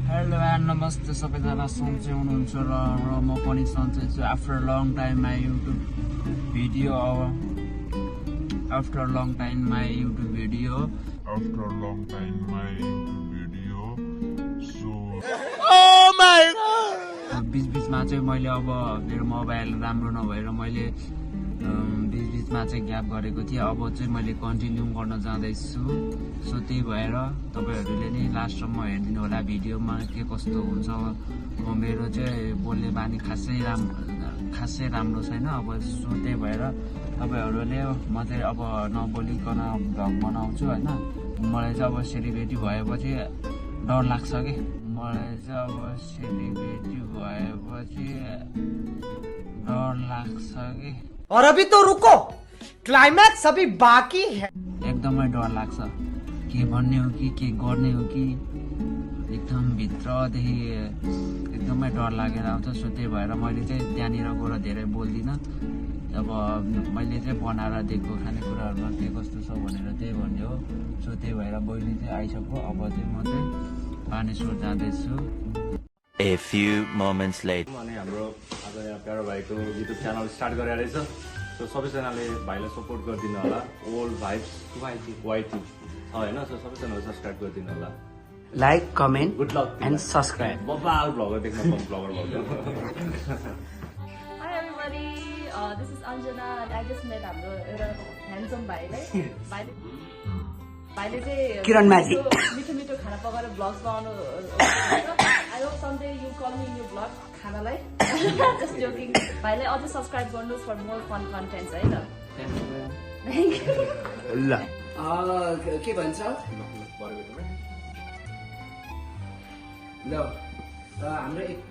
Hello and नमस्ते सबैजना सन्चै हुनुहुन्छ र म पनि सन्चै छु after long time my YouTube video बिचबिचमा चाहिँ मैले अब मेरो मोबाइल राम्रो नभएर मैले बिचबिचमा चाहिँ ग्याप गरेको थिएँ। अब चाहिँ मैले कन्टिन्यू गर्न जाँदैछु। सो त्यही भएर तपाईँहरूले नि लास्टसम्म हेरिदिनु होला भिडियोमा के कस्तो हुन्छ। मेरो चाहिँ बोल्ने बानी खासै राम्रो छैन। अब सो त्यही भएर तपाईँहरूले म चाहिँ अब नबोलिकन भ्लग बनाउँछु होइन। मलाई चाहिँ अब सेलिब्रेटी भएपछि डर लाग्छ कि और अभी तो रुको, क्लाइमैक्स अभी बाकी है। एकदमै डर लाग्छ के भन्ने हो कि के गर्ने हो कि एकदम भित्रदेखि एकदमै डर लागेर आउँछ। सो त्यही भएर मैले चाहिँ त्यहाँनिर गएर धेरै बोल्दिनँ। अब मैले चाहिँ बनाएर दिएको खानेकुराहरूमा के कस्तो छ भनेर त्यही भन्ने हो। सो त्यही भएर बहिनी चाहिँ आइसक्यो। अब चाहिँ म चाहिँ बानेश्वर जाँदैछु। A few moments later. अनि हाम्रो आज यहाँ प्यारो भाइको युट्युब च्यानल स्टार्ट गरेर रहेछ। सो सबैजनाले भाइलाई सपोर्ट गरिदिनु होला। ओल्ड भाइब्स वाइटी होइन। सो सबैजनाले सब्सक्राइब गरिदिनु होला। Like, comment good lock and subscribe. बबाल भ्लगर देख्न ब्लगर भयो। Hi everybody, this is Anjana and I just met हाम्रो एउटा ह्यान्डसम भाइले चाहिँ किरण माझी मिठो खाना पकाएर ब्लग्स बनाउनु। I hope someday you call me in your blog खानालाई। Just joking. भाइलाई अझै सब्सक्राइब गर्नुहोस् फर मोर फन कन्टेन्ट्स है त। ल के भन्छ ल हाम्रो एक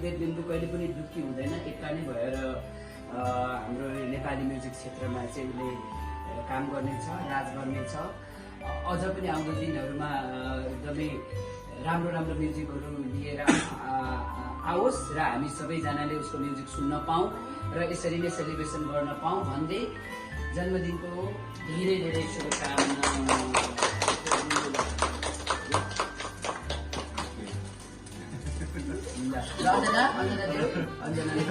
डेढ बिन्दु कहिले पनि दुःखी हुँदैन। एक्कानै भएर हाम्रो नेपाली म्युजिक क्षेत्रमा चाहिँ उसले काम गर्नेछ, राज गर्नेछ। अझ पनि आउँदो दिनहरूमा एकदमै राम्रो राम्रो म्युजिकहरू लिएर आओस् र हामी सबैजनाले उसको म्युजिक सुन्न पाऊँ र यसरी नै सेलिब्रेसन गर्न पाऊँ भन्दै जन्मदिनको धेरै धेरै शुभकामना। अन्जनाले